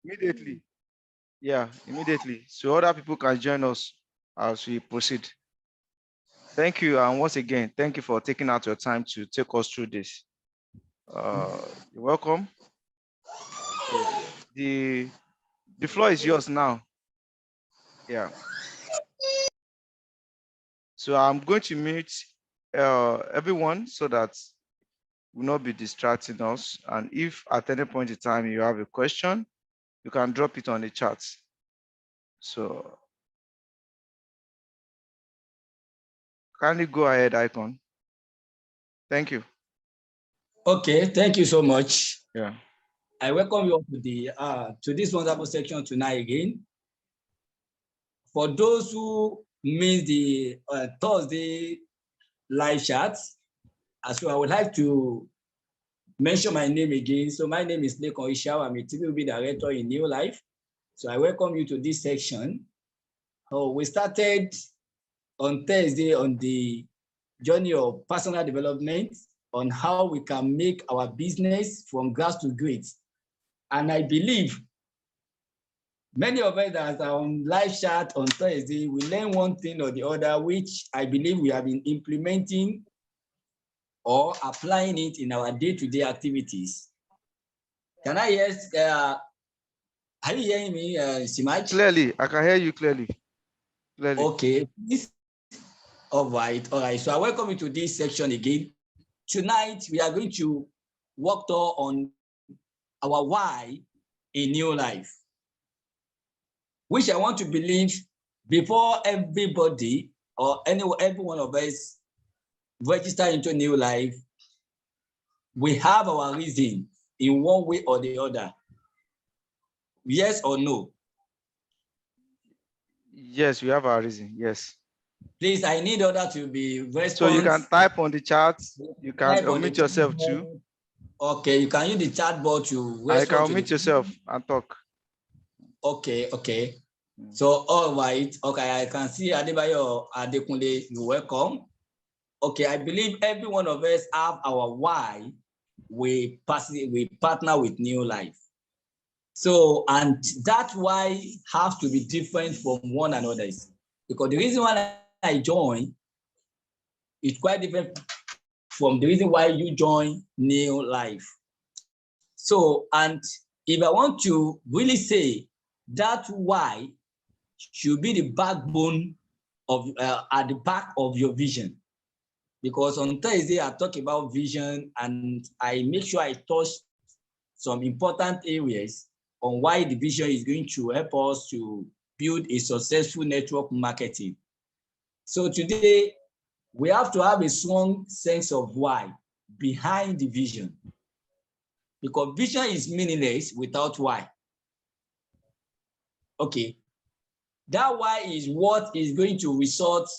Immediately. Yeah, immediately. So other people can join us as we proceed. Thank you. And once again, thank you for taking out your time to take us through this. You're welcome. The floor is yours now. Yeah. So I'm going to mute everyone so that will not be distracting us. And if at any point in time you have a question, you can drop it on the chat. So kindly go ahead, Icon. Thank you. Okay, thank you so much. Yeah. I welcome you to this wonderful section tonight again. For those who missed the Thursday live chat, as well, I would like to mention my name again. So my name is Lekon Ishao. I'm a TVB director in Gnld-neolife. So I welcome you to this section. We started on Thursday on the journey of personal development on how we can make our business from grass to great. And I believe many of us that are on live chat on Thursday, we learn one thing or the other, which I believe we have been implementing or applying it in our day-to-day activities. Can I hear, are you hearing me, Simaj? Clearly, I can hear you clearly. Okay, all right. So I welcome you to this section again. Tonight, we are going to work on our why in Gnld-neolife, which I want to believe before everybody or every one of us register into Gnld-neolife, we have our reason in one way or the other. Yes or no? Yes, we have our reason. Yes. Please, I need order to be responsive. So you can type on the chat. You can unmute yourself too. Okay, you can use the chat board to respond. I can unmute yourself and talk. Okay. So, all right. Okay, I can see Adebayo Adekunle, you're welcome. Okay, I believe every one of us have our why we partner with Gnld-neolife. So, and that why has to be different from one another. Because the reason why I join is quite different from the reason why you join Gnld-neolife. So, and if I want to really say that why should be the backbone of at the back of your vision. Because on Thursday, I talk about vision and I make sure I touch some important areas on why the vision is going to help us to build a successful network marketing. So today, we have to have a strong sense of why behind the vision. Because vision is meaningless without why. Okay. That why is what is going to result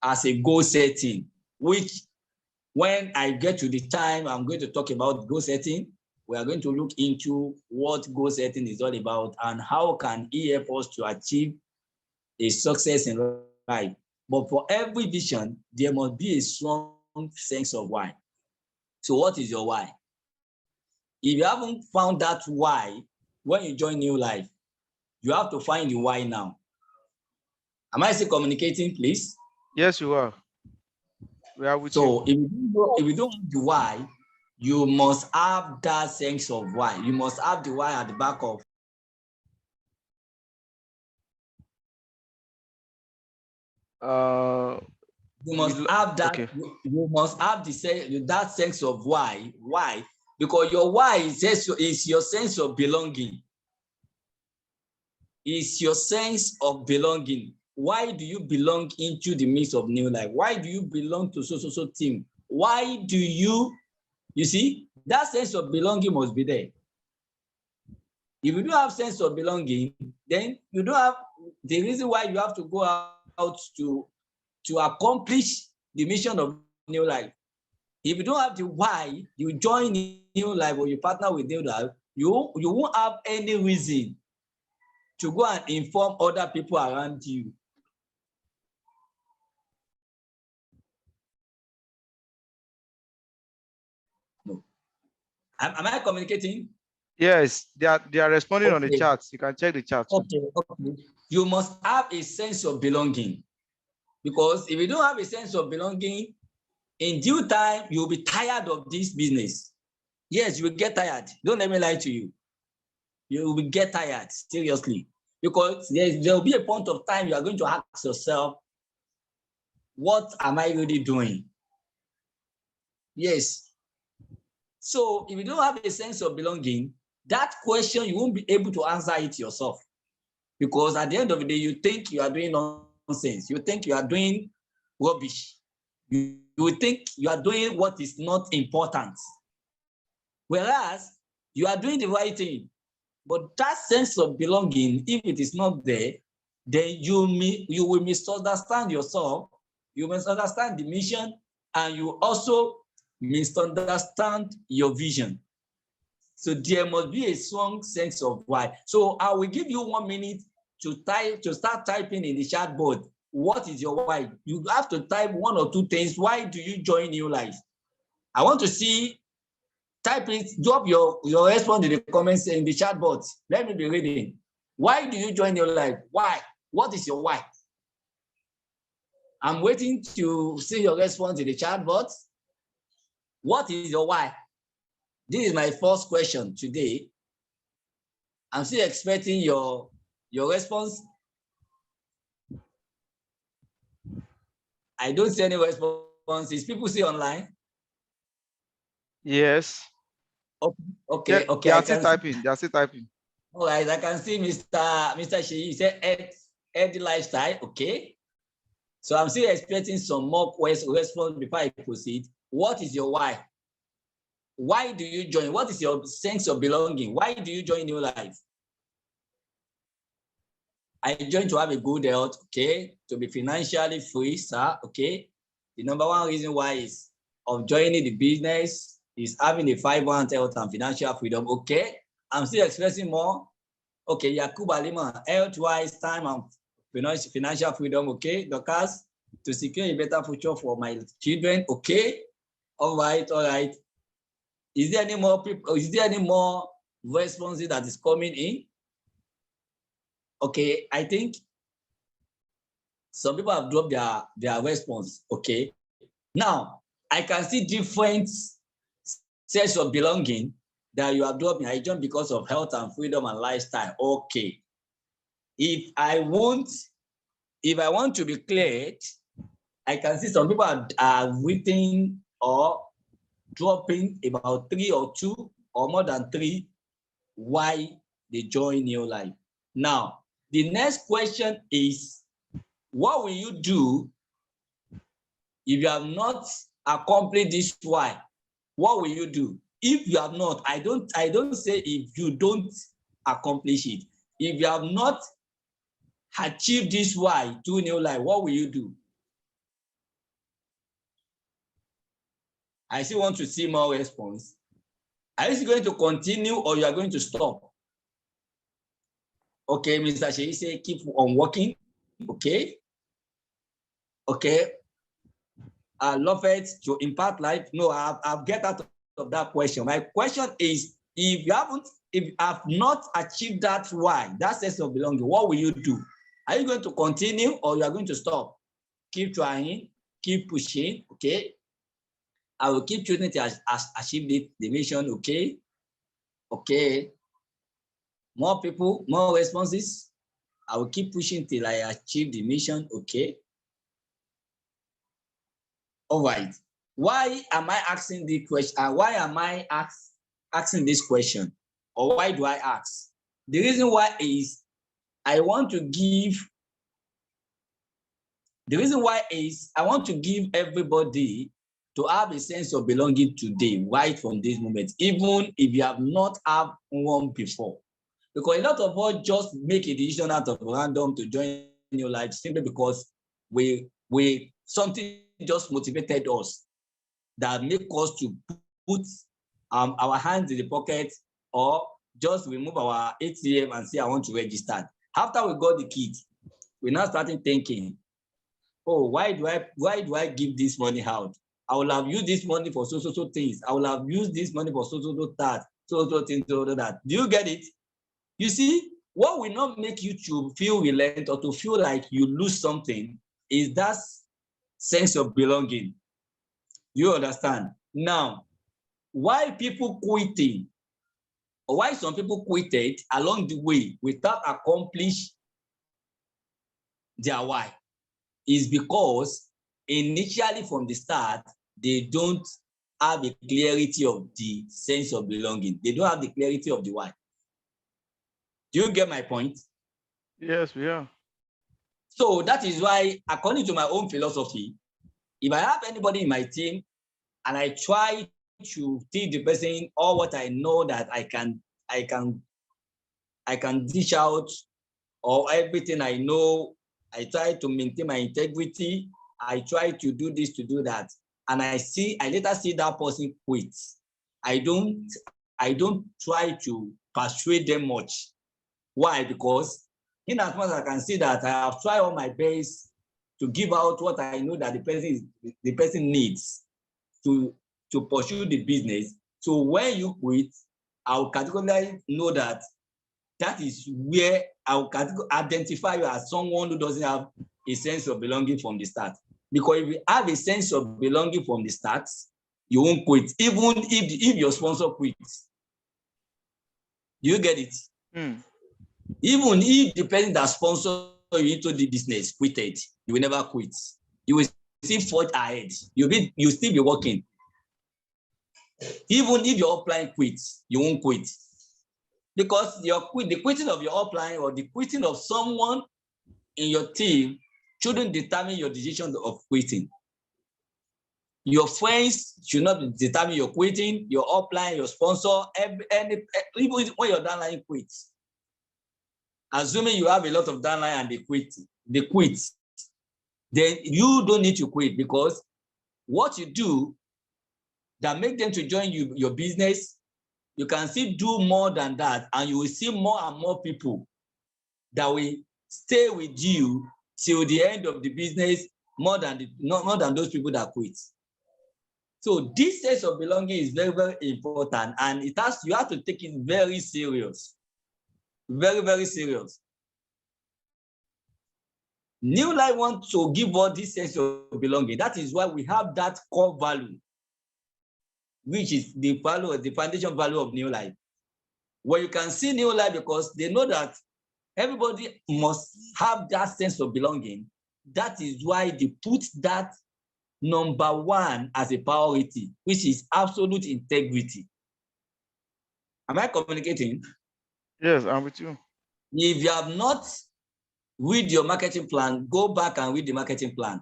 as a goal setting, which when I get to the time, I'm going to talk about goal setting. We are going to look into what goal setting is all about and how can it help us to achieve a success in life. But for every vision, there must be a strong sense of why. So what is your why? If you haven't found that why when you join Gnld-neolife, you have to find the why now. Am I still communicating, please? Yes, you are. We are with you. So if you don't have the why, you must have that sense of why. You must have the why at the back of. You must have that. Okay. You must have that sense of why. Why? Because your why is your sense of belonging. It's your sense of belonging. Why do you belong into the midst of Gnld-neolife? Why do you belong to so team? Why do you see, that sense of belonging must be there. If you don't have sense of belonging, then you don't have the reason why you have to go out to accomplish the mission of Gnld-neolife. If you don't have the why, you join Gnld-neolife or you partner with Gnld-neolife, you won't have any reason to go and inform other people around you. No. Am I communicating? Yes, they are responding on the Okay. charts. You can check the chat. Okay, okay. You must have a sense of belonging, because if you don't have a sense of belonging, in due time, you'll be tired of this business. Yes, you will get tired. Don't let me lie to you. You will get tired, seriously, because there will be a point of time you are going to ask yourself, what am I really doing? Yes. So if you don't have a sense of belonging, that question, you won't be able to answer it yourself. Because at the end of the day, you think you are doing nonsense. You think you are doing rubbish. You think you are doing what is not important. Whereas you are doing the right thing. But that sense of belonging, if it is not there, then you will misunderstand yourself. You misunderstand the mission, and you also misunderstand your vision. So there must be a strong sense of why. So I will give you 1 minute to start typing in the chat board. What is your why? You have to type 1 or 2 things. Why do you join Gnld-neolife? I want to see, type it, drop your response in the comments in the chat box. Let me be reading. Why do you join Gnld-neolife? Why? What is your why? I'm waiting to see your response in the chat box. What is your why? This is my first question today. I'm still expecting your response. I don't see any responses. People see online? Yes. Okay. They are I still can typing. see. They are still typing. All right, I can see Mr. Sheyi. You said Ed lifestyle. Okay. So I'm still expecting some more response before I proceed. What is your why? Why do you join? What is your sense of belonging? Why do you join Gnld-neolife? I joined to have a good health, okay, to be financially free, sir, okay. The number 1 reason why is of joining the business is having a 5-1 health and financial freedom, okay. I'm still expressing more. Okay, Yakub Alima, health-wise, time and financial freedom, okay. Doctors, to secure a better future for my children, okay. All right. Is there any more people? Is there any more responses that is coming in? Okay, I think some people have dropped their response. Okay. Now, I can see different sense of belonging that you have dropped. I joined because of health and freedom and lifestyle. Okay. If I want to be clear, I can see some people are written or dropping about 3 or 2 or more than 3 why they join Gnld-neolife. Now, the next question is, what will you do if you have not accomplished this why? What will you do? If you have not, I don't say if you don't accomplish it. If you have not achieved this why to Gnld-neolife, what will you do? I still want to see more response. Are you going to continue or you are going to stop? Okay, Mr. Sheyi say keep on working. Okay. Okay. I love it to impact life. No, I've get out of that question. My question is, if you have not achieved that why, that sense of belonging, what will you do? Are you going to continue or you are going to stop? Keep trying, keep pushing, okay? I will keep choosing to achieve the mission, okay? Okay. More people, more responses. I will keep pushing till I achieve the mission, okay? All right. Why am I asking the question? Why am I asking this question? Or why do I ask? The reason why is I want to give everybody to have a sense of belonging today, right from this moment, even if you have not had one before. Because a lot of us just make a decision out of random to join Gnld-neolife simply because something just motivated us that make us to put our hands in the pocket or just remove our ATM and say, I want to register. After we got the kit, we now starting thinking, oh, why do I give this money out? I will have used this money for so things. I will have used this money for so that. so things, so that. Do you get it? You see, what will not make you to feel relent or to feel like you lose something is that sense of belonging. You understand? Now, why people quitting, or why some people quitted along the way without accomplish their why, is because initially from the start, they don't have a clarity of the sense of belonging. They don't have the clarity of the why. Do you get my point? Yes, we are. So that is why, according to my own philosophy, if I have anybody in my team and I try to teach the person all what I know that I can dish out, or everything I know, I try to maintain my integrity, I try to do this, to do that, and I later see that person quit. I don't try to persuade them much. Why? Because in as much as I can see that I have tried all my best to give out what I know that the person needs to pursue the business. So when you quit, I'll categorically know that is where I'll identify you as someone who doesn't have a sense of belonging from the start. Because if you have a sense of belonging from the start, you won't quit, even if your sponsor quits. You get it? Even if the person that sponsors you into the business quitted, you will never quit. You will still forge ahead. You'll still be working. Even if your upline quits, you won't quit. Because the quitting of your upline or the quitting of someone in your team shouldn't determine your decision of quitting. Your friends should not determine your quitting, your upline, your sponsor, even when your downline quits. Assuming you have a lot of downline and they quit, then you don't need to quit, because what you do that make them to join your business, you can still do more than that, and you will see more and more people that will stay with you till the end of the business, more than those people that quit. So this sense of belonging is very, very important, and you have to take it very serious. Very, very serious. Gnld-neolife wants to give us this sense of belonging. That is why we have that core value, which is the foundation value of Gnld-neolife. Where you can see Gnld-neolife, because they know that everybody must have that sense of belonging. That is why they put that number one as a priority, which is absolute integrity. Am I communicating? Yes, I'm with you. If you have not read your marketing plan, go back and read the marketing plan.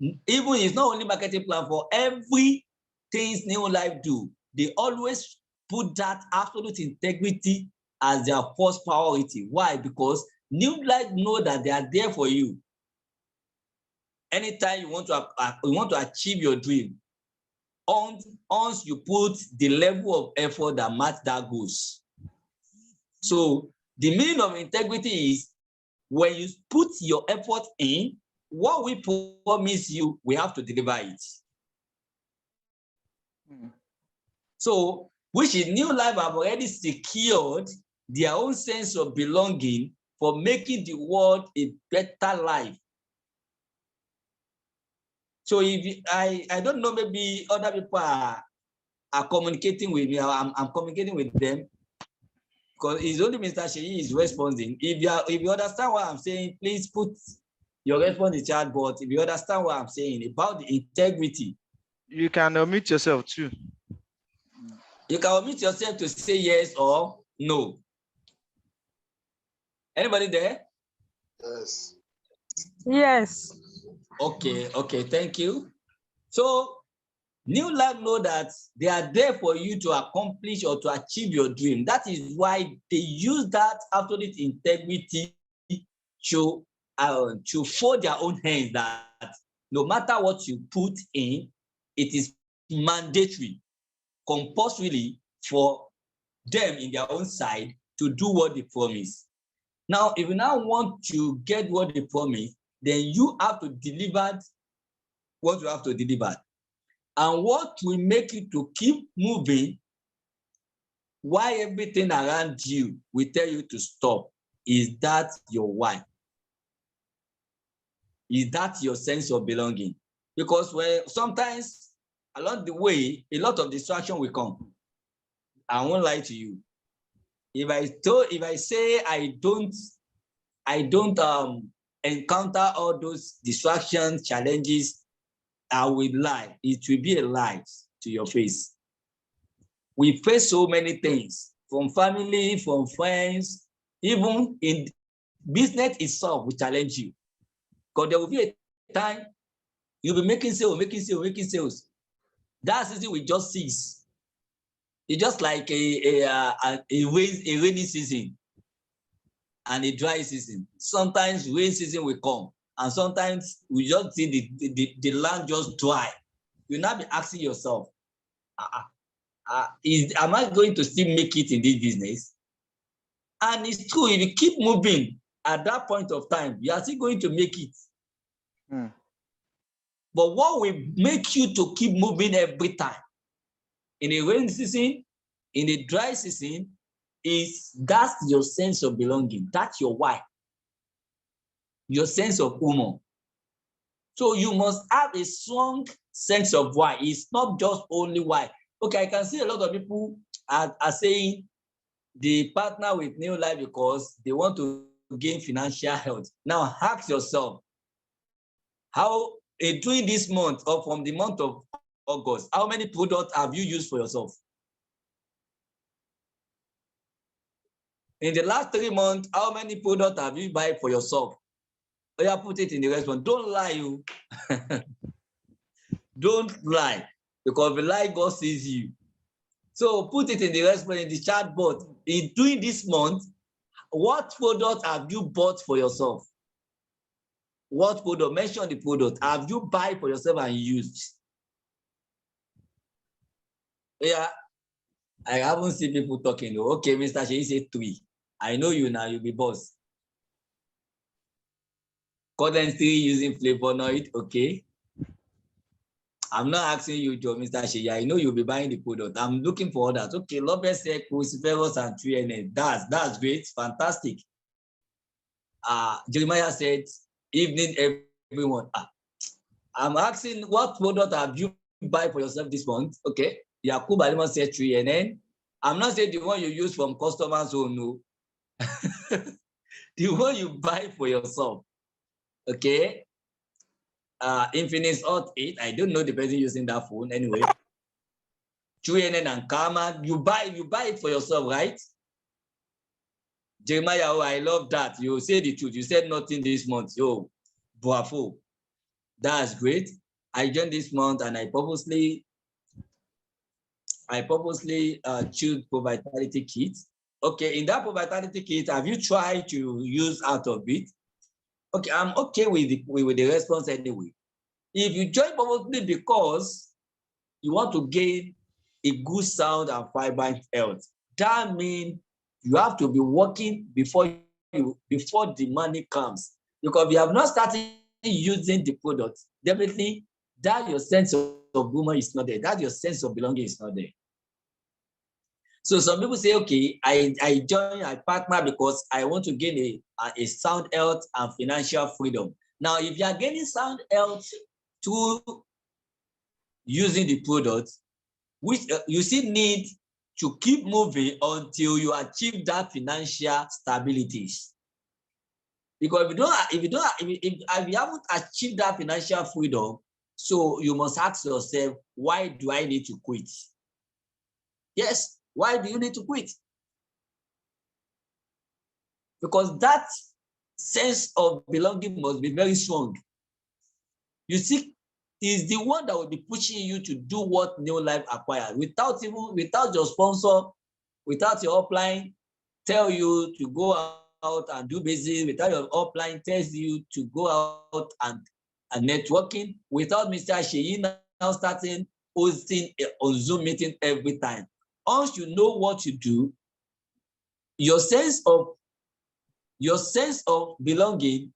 Even it's not only marketing plan, for every things Gnld-neolife do, they always put that absolute integrity as their first priority. Why? Because Gnld-neolife know that they are there for you. Anytime you want to achieve your dream, once you put the level of effort that match that goals. So the meaning of integrity is when you put your effort in, what we promise you, we have to deliver it. So, which in Gnld-neolife have already secured their own sense of belonging for making the world a better life. So if I don't know, maybe other people are communicating with me, I'm communicating with them, because it's only Mr. Sheyi is responding. If you understand what I'm saying, please put your response in the chat box. If you understand what I'm saying about the integrity. You can unmute yourself too. You can unmute yourself to say yes or no. Anybody there? Yes. Yes. Okay, thank you. So Gnld-neolife know that they are there for you to accomplish or to achieve your dream. That is why they use that absolute integrity to fold their own hands, that no matter what you put in, it is mandatory, compulsory for them in their own side to do what they promise. Now, if you now want to get what they promise, then you have to deliver what you have to deliver. And what will make you to keep moving why everything around you will tell you to stop. Is that your why? Is that your sense of belonging? Because when sometimes along the way, a lot of distraction will come. I won't lie to you. If I say I don't encounter all those distractions, challenges, I will lie. It will be a lie to your face. We face so many things from family, from friends, even in business itself will challenge you. Because there will be a time you'll be making sales. That season will just cease. It's just like a rainy season and a dry season. Sometimes rain season will come, and sometimes we just see the land just dry. You'll now be asking yourself, am I going to still make it in this business? And it's true, if you keep moving at that point of time, you are still going to make it. But what will make you to keep moving every time in a rainy season, in a dry season, that's your sense of belonging. That's your why. Your sense of humor. So you must have a strong sense of why. It's not just only why. Okay, I can see a lot of people are saying they partner with Gnld-neolife because they want to gain financial health. Now ask yourself, how during this month or from the month of August, how many products have you used for yourself? In the last 3 months, how many products have you buy for yourself? Oh, yeah, put it in the response. Don't lie, you. Don't lie, because if you lie, God sees you. So put it in the response in the chat box. In doing this month, what product have you bought for yourself? What product? Mention the product. Have you buy for yourself and used? Yeah, I haven't seen people talking. Okay, Mr. Sheyi said 3. I know you now, you'll be boss. Currently using flavonoid, okay. I'm not asking you, Joe, Mr. Sheyi. I know you'll be buying the product. I'm looking for others. Okay, Lopez said cruciferous and 3NN. That's great, fantastic. Jeremiah said, evening, everyone. I'm asking, what product have you buy for yourself this month? Okay, Yakub Aliman said 3NN. I'm not saying the one you use from customers who know. The one you buy for yourself. Okay. Infinix Hot 8. I don't know the person using that phone anyway. 3NN and Karma. You buy it for yourself, right? Jeremiah, oh, I love that. You say the truth. You said nothing this month. Yo, bravo. That's great. I joined this month and I purposely choose Pro-Vitality Kit. Okay, in that Pro-Vitality Kit, have you tried to use out of it? Okay, I'm okay with the response anyway. If you join purposely because you want to gain a good sound and fiber health, that means you have to be working before the money comes. Because if you have not started using the product, definitely that your sense of humor is not there. That your sense of belonging is not there. So some people say, okay, I join, I partner because I want to gain a sound health and financial freedom. Now, if you are gaining sound health through using the product, which you still need to keep moving until you achieve that financial stability. Because if you haven't achieved that financial freedom, so you must ask yourself, why do I need to quit? Yes, why do you need to quit? Because that sense of belonging must be very strong. You see, is the one that will be pushing you to do what Gnld-neolife acquired without your sponsor, without your upline tell you to go out and do business, without your upline tells you to go out and networking, without Mr. Sheyi now starting hosting on Zoom meeting every time. Once you know what you do, your sense of belonging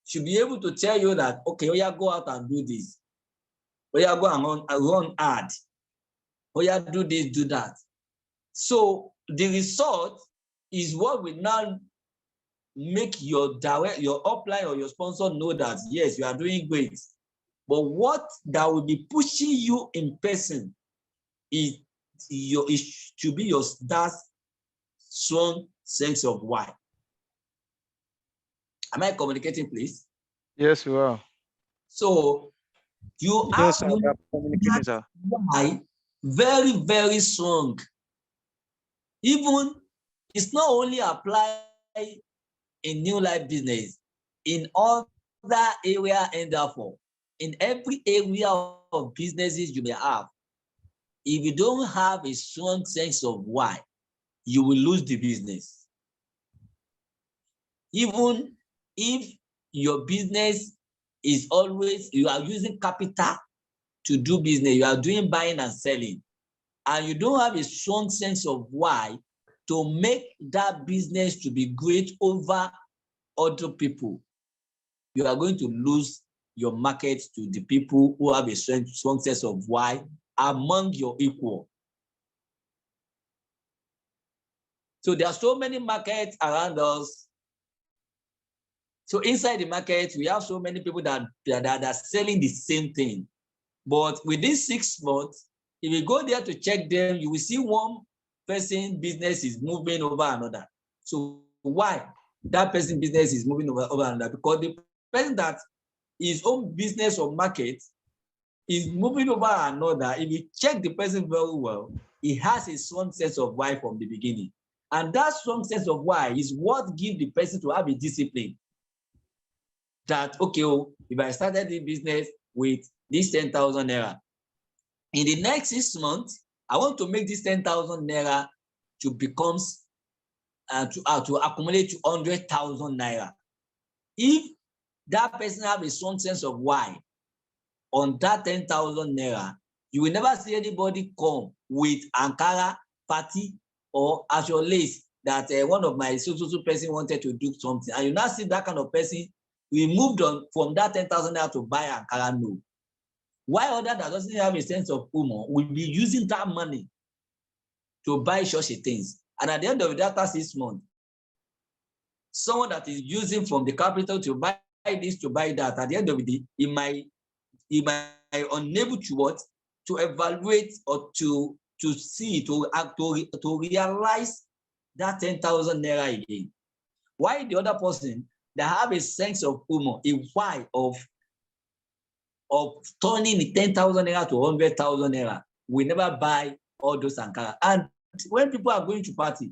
should be able to tell you that, okay, oh yeah, go out and do this. Oh yeah, go and run ad. Oh yeah, do this, do that. So the result is what will now make your upline or your sponsor know that yes, you are doing great. But what that will be pushing you in person is it should be that strong sense of why. Am I communicating, please? Yes, you are. So you Yes, have sir. We are communicating, that sir. why very, very strong. Even it's not only apply in new life business, in other area, and therefore in every area of businesses you may have. If you don't have a strong sense of why, you will lose the business. Even if your business is always, you are using capital to do business, you are doing buying and selling, and you don't have a strong sense of why to make that business to be great over other people, you are going to lose your market to the people who have a strong sense of why among your equal. So there are so many markets around us. So inside the market, we have so many people that are selling the same thing. But within 6 months, if you go there to check them, you will see one person business is moving over another. So why that person business is moving over another? Because the person that his own business or market is moving over another, if you check the person very well, he has a strong sense of why from the beginning. And that strong sense of why is what gives the person to have a discipline. That, okay, if I started the business with this 10,000 naira, in the next 6 months, I want to make this 10,000 naira to become, to accumulate to 100,000 naira. If that person have a strong sense of why on that 10,000 naira, you will never see anybody come with Ankara party or as your lace that one of my so person wanted to do something. And you now see that kind of person, we moved on from that 10,000 naira to buy Ankara, no. Why other that doesn't have a sense of humor will be using that money to buy such things. And at the end of that 6 months, someone that is using from the capital to buy this, to buy that, at the end of the day, he might unable to what? To evaluate or to see, to realize that 10,000 naira again. Why the other person that have a sense of humor, a why of turning the 10,000 naira to 100,000 naira, we never buy all those Ankara. And when people are going to party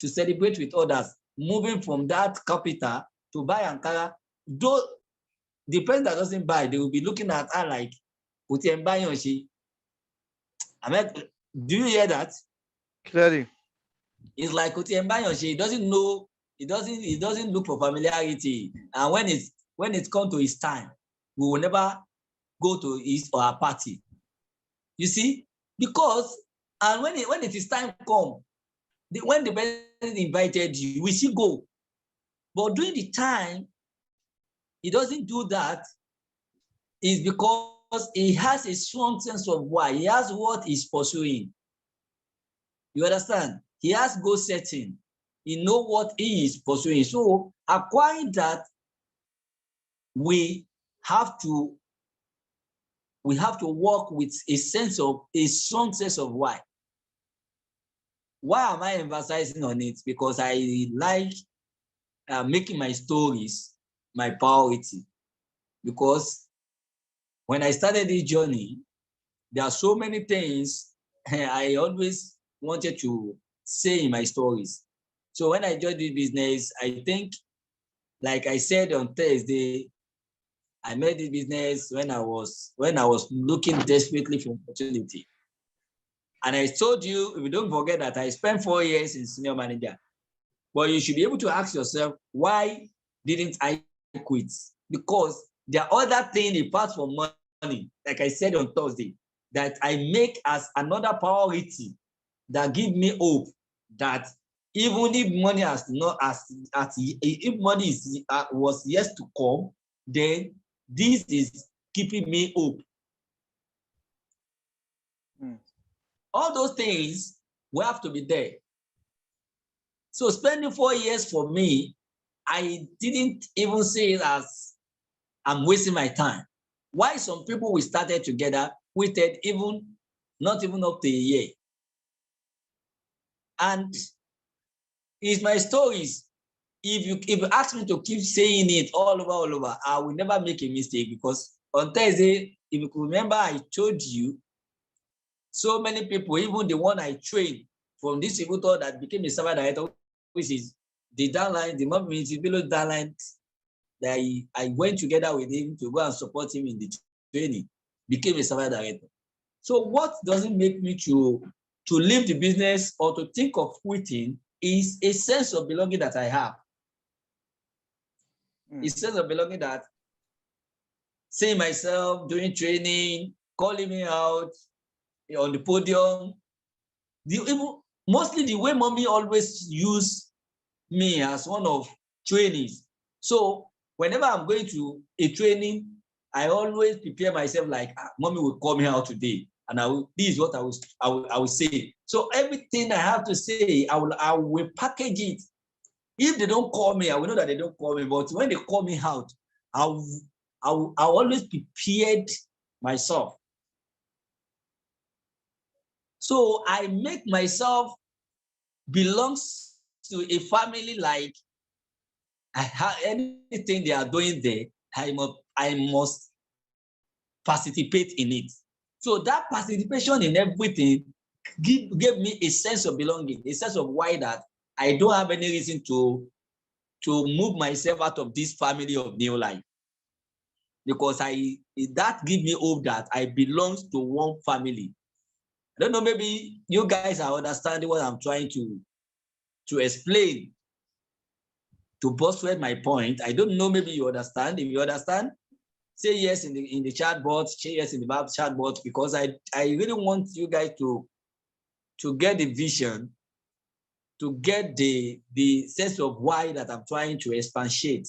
to celebrate with others, moving from that capital to buy Ankara, though the person that doesn't buy, they will be looking at her like, do you hear that? Clearly. It's like he doesn't know, he doesn't look for familiarity. And when it comes to his time, we will never go to his or her party. You see? Because, and when it is time come, when the person invited you, we still go. But during the time, he doesn't do that, is because he has a strong sense of why. He has what he's pursuing. You understand? He has goal setting. He knows what he is pursuing. So acquiring that, we have to work with a strong sense of why. Why am I emphasizing on it? Because I like making my stories my priority. Because when I started this journey, there are so many things I always wanted to say in my stories. So when I joined this business, I think, like I said on Thursday, I made this business when I was looking desperately for opportunity. And I told you, if you don't forget that I spent 4 years in senior manager. But you should be able to ask yourself, why didn't I quit? Because there are other things apart from money, like I said on Thursday, that I make as another priority that give me hope that even if money has not if money was yet to come, then this is keeping me hope. All those things will have to be there. So spending 4 years for me, I didn't even see it as I'm wasting my time. Why some people we started together waited not even up to a year. And it's my stories. If you ask me to keep saying it all over, I will never make a mistake, because on Thursday, if you could remember, I told you so many people, even the one I trained from distributor that became a server director, which is the downline, the movement below downline, that I went together with him to go and support him in the training, became a server director. So what doesn't make me to leave the business or to think of quitting is a sense of belonging that I have. A sense of belonging that seeing myself doing training, calling me out on the podium. Mostly the way mommy always used me as one of trainees. So whenever I'm going to a training, I always prepare myself like, mommy will call me out today, and this is what I will say. So everything I have to say, I will package it. If they don't call me, I will know that they don't call me. But when they call me out, I always prepared myself. So I make myself belongs to a family like I have anything they are doing there, I must participate in it. So that participation in everything gave me a sense of belonging, a sense of why that I don't have any reason to move myself out of this family of Gnld-neolife, because that gives me hope that I belong to one family. I don't know, maybe you guys are understanding what I'm trying to explain, to postulate my point. I don't know, maybe you understand. If you understand, say yes in the chat box, say yes in the chat box, because I really want you guys to get the vision, to get the sense of why that I'm trying to expatiate.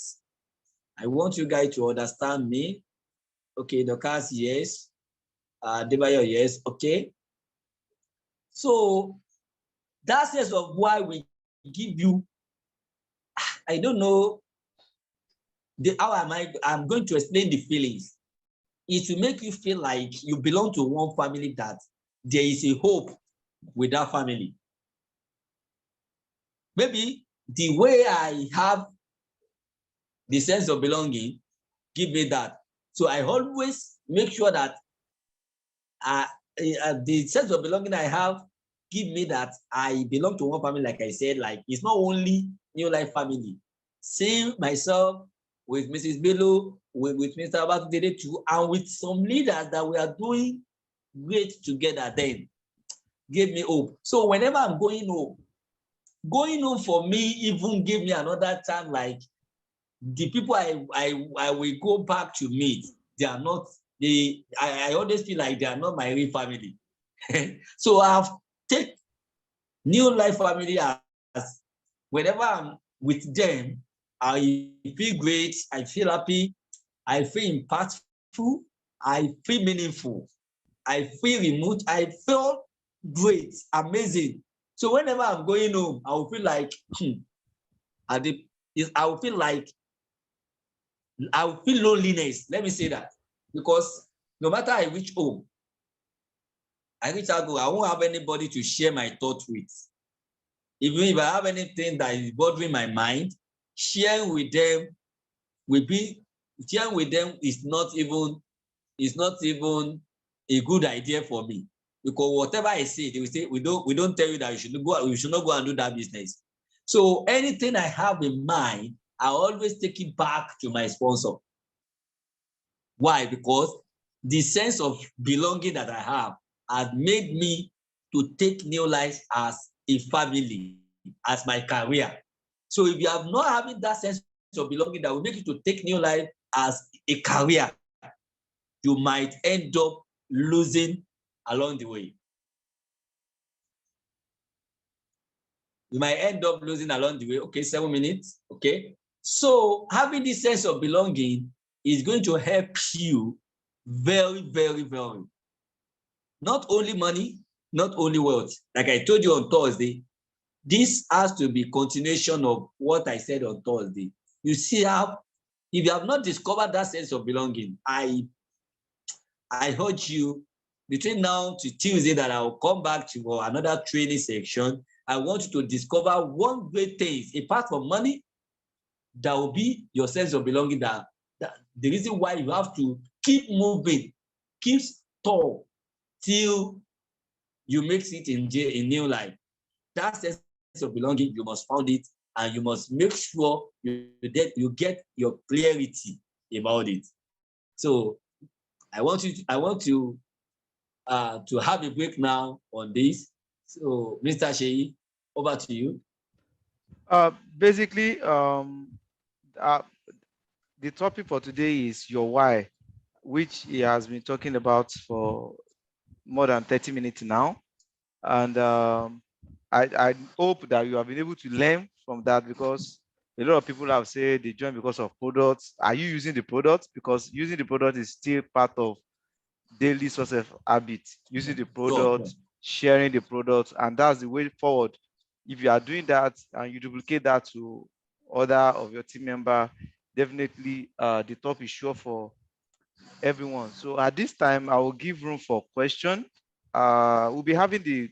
I want you guys to understand me. Okay, Dorcas, yes. Debayo, yes. Okay. So that sense of why we give you, I don't know how I'm going to explain the feelings. It will make you feel like you belong to one family, that there is a hope with that family. Maybe the way I have the sense of belonging give me that. So I always make sure that the sense of belonging I have give me that I belong to one family, like I said, like it's not only Gnld-neolife family. Seeing myself with Mrs. Bello, with Mr. Abatudede too, and with some leaders that we are doing great together, then gave me hope. So whenever I'm going home for me even gave me another time, like the people I will go back to meet, they are not, I always feel like they are not my real family. So I've taken Gnld-neolife family as whenever I'm with them, I feel great, I feel happy, I feel impactful, I feel meaningful, I feel remote, I feel great, amazing. So whenever I'm going home, I will feel like I will feel like I will feel loneliness. Let me say that, because no matter I reach home, I won't have anybody to share my thoughts with. Even if I have anything that is bothering my mind, sharing with them is not even a good idea for me, because whatever I say, they will say we don't tell you that you should not go and do that business. So anything I have in mind, I always take it back to my sponsor. Why? Because the sense of belonging that I have has made me to take Gnld-neolife as a family, as my career. So if you have not having that sense of belonging that will make you to take Gnld-neolife as a career, you might end up losing along the way. You might end up losing along the way. Okay, 7 minutes. Okay. So having this sense of belonging is going to help you very, very, very. Not only money, not only wealth. Like I told you on Thursday, this has to be continuation of what I said on Thursday. You see how, if you have not discovered that sense of belonging, I urge you between now to Tuesday that I will come back to another training section. I want you to discover one great thing, apart from money, that will be your sense of belonging, that the reason why you have to keep moving, keep tall till you make it in new life. That sense of belonging, you must find it, and you must make sure you get your clarity about it. So I want to have a break now on this. So Mr. Sheyi, over to you. Basically, the topic for today is your why, which he has been talking about for more than 30 minutes now. And I hope that you have been able to learn from that, because a lot of people have said they join because of products. Are you using the product? Because using the product is still part of daily source of habit. Using the product, sharing the product, and that's the way forward. If you are doing that and you duplicate that to other of your team member, definitely the top is sure for everyone. So at this time, I will give room for question. We'll be having the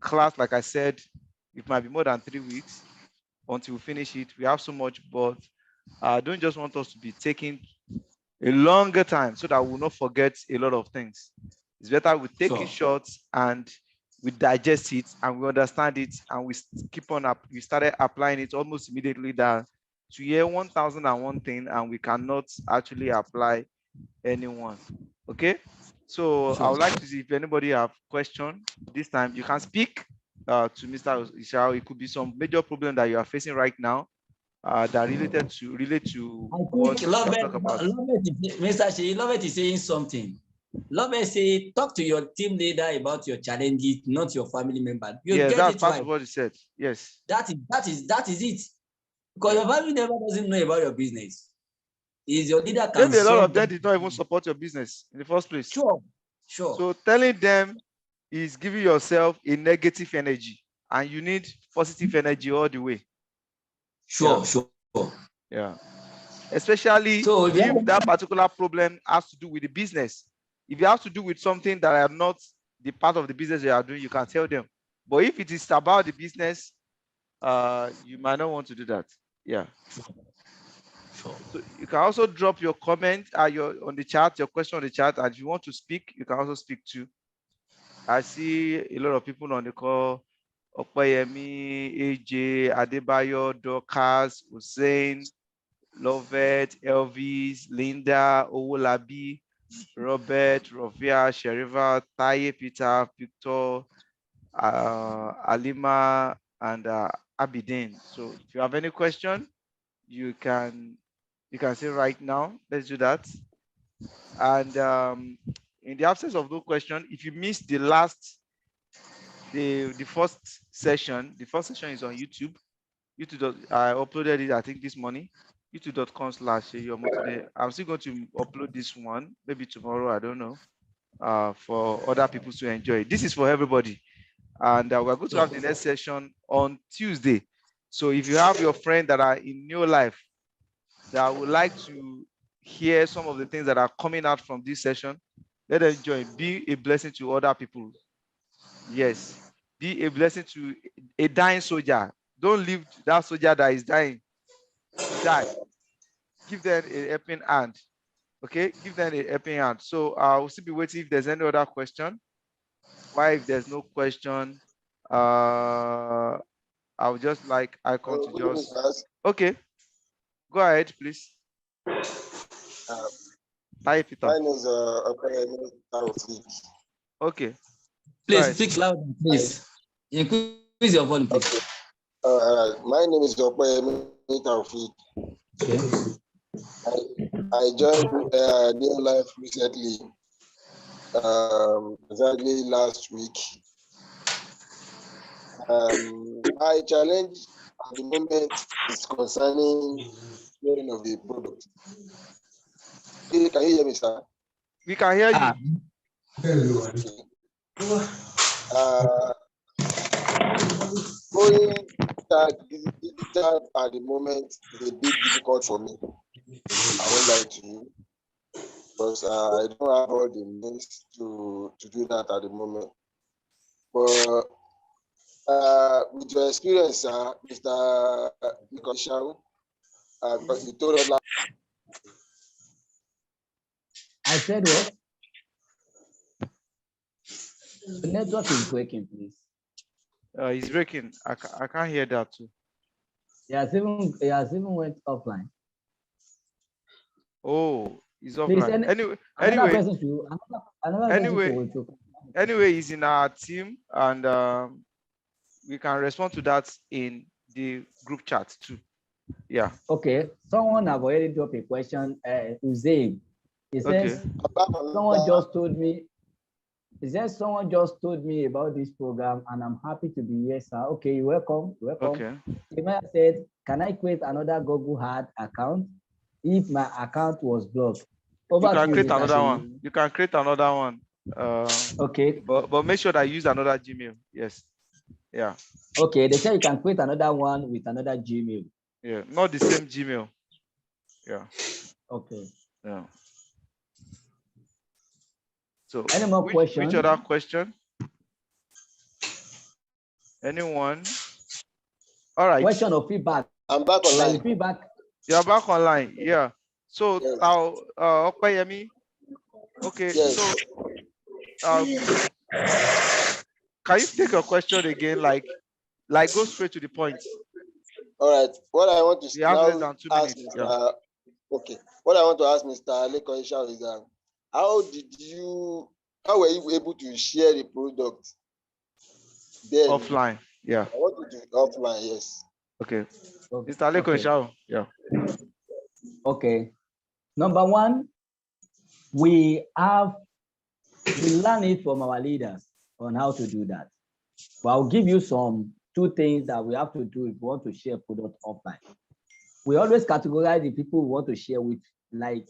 class, like I said, it might be more than 3 weeks until we finish it. We have so much, but I don't just want us to be taking a longer time so that we'll not forget a lot of things. It's better we take it short and we digest it and we understand it, and we keep on up. We started applying it almost immediately, that to hear 1001 thing and we cannot actually apply anyone. Okay, so I would like to see if anybody have question this time. You can speak to Mr. Ishao. It could be some major problem that you are facing right now that relate to what we talk about. Mr. Sheyi, Lovett is saying something. Lovett say, talk to your team leader about your challenges, not your family member. Yes, that's part of what he said. Yes. That is it. Because your family member doesn't know about your business. Is your leader can maybe a lot of them did not even support your business in the first place. Sure. So telling them is giving yourself a negative energy, and you need positive energy all the way. Sure. Yeah. Especially so if that particular problem has to do with the business. If it has to do with something that are not the part of the business you are doing, you can tell them. But if it is about the business, you might not want to do that. Yeah. Sure. So you can also drop your comment on the chat, your question on the chat, and if you want to speak, you can also speak too. I see a lot of people on the call: Opayemi, AJ, Adebayo, Dorcas, Hussein, Lovett, Elvis, Linda, Owolabi, Robert, Rovia, Sheriva, Taye, Peter, Victor, Alima, and Abidin. So if you have any question, you can say right now. Let's do that. And in the absence of no question, if you missed the first session, the first session is on YouTube. I uploaded it, I think, this morning. youtube.com/Seyomotunde. I'm still going to upload this one, maybe tomorrow, I don't know, for other people to enjoy. This is for everybody. And we're going to have the next session on Tuesday. So if you have your friends that are in Gnld-neolife that would like to hear some of the things that are coming out from this session, let them join. Be a blessing to other people. Yes. Be a blessing to a dying soldier. Don't leave that soldier that is dying to die. Give them a helping hand. Okay, give them a helping hand. So we'll still be waiting if there's any other question. Why, if there's no question, I would just like Icon to just. Okay, go ahead, please. Hi, Peter. Mine is okay. Please speak loud, please. Increase your volume, please. Okay. My name is Opayemi Taufik. Okay. I joined Gnld-neolife recently, exactly last week. My challenge at the moment is concerning sharing of the product. Can you hear me, sir? We can hear you. Okay. Owing that digital at the moment is a bit difficult for me. I won't lie to you, because I don't have all the means to do that at the moment. But with your experience, Mr. Nikoshaw, because you told us last. I said what? The network is breaking, please. It's breaking. I can't hear that too. He has even went offline. Oh, it's Please, offline. Anyway, he's in our team, and we can respond to that in the group chat too. Yeah. Okay. Someone have already dropped a question. Uzain. He says, someone just told me. He says someone just told me about this program, and I'm happy to be here, sir. Okay, you're welcome. Welcome. Okay. Emma said, can I create another Google Ad account if my account was blocked? You can create another one. You can create another one. Okay. But make sure that you use another Gmail. Yes. Yeah. Okay. They say you can create another one with another Gmail. Yeah. Not the same Gmail. Yeah. Okay. Yeah. So any more questions? Which other question? Anyone? All right. Question or feedback? I'm back online. Like feedback. You're back online. Yeah. So Yes. Okpayemi. Okay. Yes. So can you take a question again? Like go straight to the point. All right. What I want to have less than 2 minutes. Mr. Okay. What I want to ask Mr. Lekoisha is how were you able to share the product then? Offline. Yeah. I want to do offline, yes. Okay. Mr. Lekoisha. Yeah. Okay. Number one, we learn it from our leaders on how to do that. But I'll give you two things that we have to do if we want to share product offline. We always categorize the people we want to share with, like